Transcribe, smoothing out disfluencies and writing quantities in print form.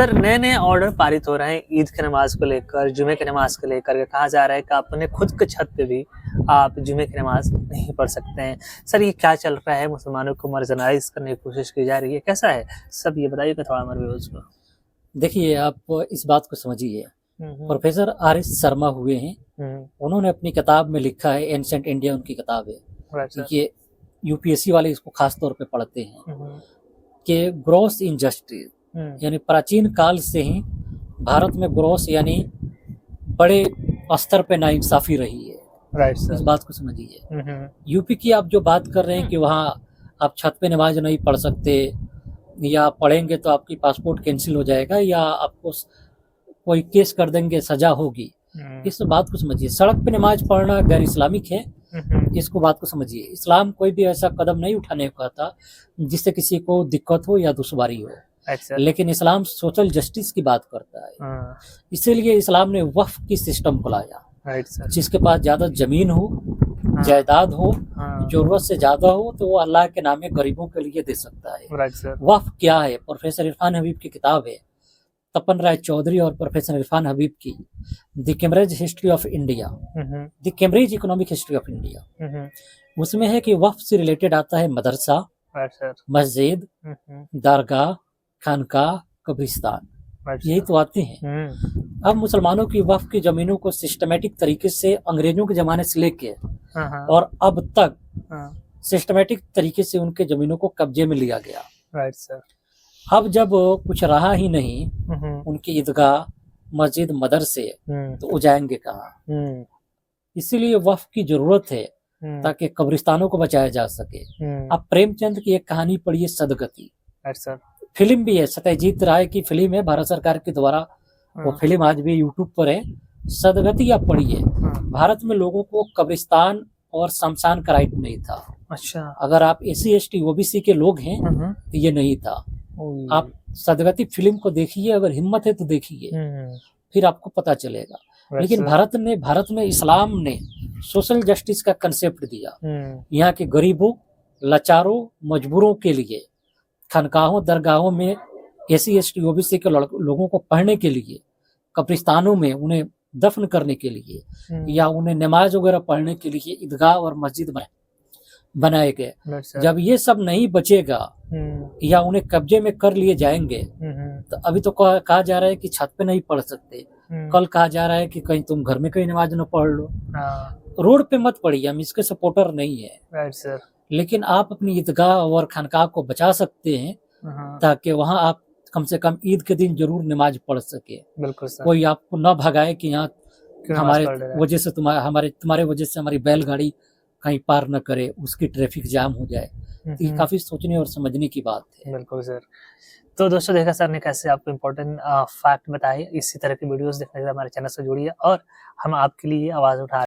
Sir नए-नए order पारित हो रहे हैं ईद की नमाज़ को लेकर, जुमे की नमाज़ को लेकर के कहा जा रहा है कि आप अपने खुद के छत पे भी आप जुमे की नमाज़ नहीं पढ़ सकते हैं। सर ये क्या चल रहा है? मुसलमानों को मार्जिनलाइज़ करने की कोशिश की जा रही है, कैसा है? सब ये बताइएगा थोड़ा हमारे व्यूअर्स को। देखिए, आप इस बात को समझिए। हुँ, हुँ। Professor R S. शर्मा हुए हैं, हुँ, उन्होंने अपनी किताब में लिखा है, एंशिएंट इंडिया उनकी किताब है। Right sir. ये यूपीएससी वाले इसको ख़ास तौर पे पढ़ते हैं हुँ, हुँ। कि ग्रॉस इनजस्टिस हुँ, यानी प्राचीन काल से ही भारत में ग्रॉस यानी बड़े स्तर पे नाइंसाफ़ी रही है। राइट इस सर। बात को समझिए। हुँ, हुँ। यूपी की आप जो बात कर रहे हैं कि वहाँ आप छत पे नमाज़ नहीं पढ़ सकते या पढ़ेंगे तो आपकी पासपोर्ट कैंसिल हो जाएगा या आपको कोई केस कर देंगे, सज़ा होगी। हुँ, इस बात को समझिए। सड़क पे नमाज़ पढ़ना गैर इस्लामिक है, हुँ, हुँ। इसको बात को समझिए। इस्लाम कोई भी ऐसा कदम नहीं उठाने को कहता जिससे किसी को दिक्कत हो या दुश्वारी हो। Right sir. लेकिन इस्लाम सोशल जस्टिस की बात करता है। हाँ, इसीलिए इस्लाम ने वक़्फ़ की सिस्टम को लाया। Right sir. जिसके पास ज़्यादा ज़मीन हो, हाँ, जायदाद हो, हाँ, ज़रूरत से ज़्यादा हो तो वो अल्लाह के नाम में गरीबों के लिए दे सकता है। Right sir. वक़्फ़ क्या है? प्रोफ़ेसर इरफ़ान हबीब की किताब है। तपन राय चौधरी और प्रोफ़ेसर इरफ़ान हबीब की the Cambridge history of India, हुँ, हुँ। The Cambridge economic history of India. हुँ, हुँ। उसमें है कि वक़्फ़ से रिलेटेड आता है मदरसा, राइट सर। मस्जिद, हुँ, हुँ। दरगाह, खानकाह, कब्रिस्तान, राइट यही सर। तो आते हैं। हुँ। अब मुसलमानों की वक़्फ़ की ज़मीनों को सिस्टमैटिक तरीके से अंग्रेज़ों के ज़माने से लेके हाँ, हाँ। और अब तक हाँ, सिस्टमैटिक तरीके से उनके ज़मीनों को कब्जे में लिया गया। Right sir. अब जब कुछ रहा ही नहीं, हुँ, हुँ। उनकी ईदगाह, मस्जिद, मदरसे, हुँ, तो वो जाएँगे कहाँ? हुँ, इसीलिए वक़्फ़ की ज़रूरत है हुँ, ताकि कब्रिस्तानों को बचाया जा सके। हुँ। आप प्रेमचंद की एक कहानी पढ़िए सदगति, राइट सर। फ़िल्म भी है, सत्यजीत राय की फ़िल्म है भारत सरकार के द्वारा, वो हाँ, फ़िल्म आज भी यूट्यूब पर है। सदगति आप पढ़िए। हाँ। भारत में लोगों को कब्रिस्तान और शमशान का राइट नहीं था। अच्छा। अगर आप एससी, एसटी, ओबीसी के लोग हैं हुँ, हुँ। तो ये नहीं था। ओह! आप सदगति फ़िल्म को देखिए, अगर हिम्मत है तो देखिए, हुँ, फिर आपको पता चलेगा। राइट लेकिन सर। भारत में इस्लाम ने सोशल जस्टिस का कंसेप्ट दिया। हुँ, यहाँ के गरीबों, लाचारों, मजबूरों के लिए खानकाहों, दरगाहों में एससी, एसटी, ओबीसी के लोगों को पढ़ने के लिए, कब्रिस्तानों में उन्हें दफ़न करने के लिए हुँ, या उन्हें नमाज़ वगैरह पढ़ने के लिए ईदगाह और मस्जिद बनाए गए। Right sir. जब ये सब नहीं बचेगा हुँ, या उन्हें कब्जे में कर लिए जाएँगे, हुँ, हुँ, तो अभी तो कहा जा रहा है कि छत पे नहीं पढ़ सकते। हुँ। कल कहा जा रहा है कि कहीं तुम घर में कहीं नमाज़ ना पढ़ लो। हाँ, रोड पे मत पढ़िए, हम इसके सपोर्टर नहीं हैं। Right sir. लेकिन आप अपनी ईदगाह और खानकाह को बचा सकते हैं हाँ, ताकि वहाँ आप कम से कम ईद के दिन ज़रूर नमाज़ पढ़ सकें। बिल्कुल सर। कोई आपको ना भगाए कि यहाँ क्यों नमाज़ हमारे पढ़ रहे हैं? वजह से तुम्हारे वजह से हमारी बैलगाड़ी कहीं पार न करे, उसकी ट्रैफिक जाम हो जाए। हुँ, तो ये हुँ, काफ़ी सोचने और समझने की बात है। बिल्कुल सर। तो दोस्तों देखा सर ने कैसे आपको इम्पोर्टेंट फैक्ट बताए। इसी तरह की वीडियोज़ देखने के लिए हमारे चैनल से जुड़िए और हम आपके लिए आवाज़ उठा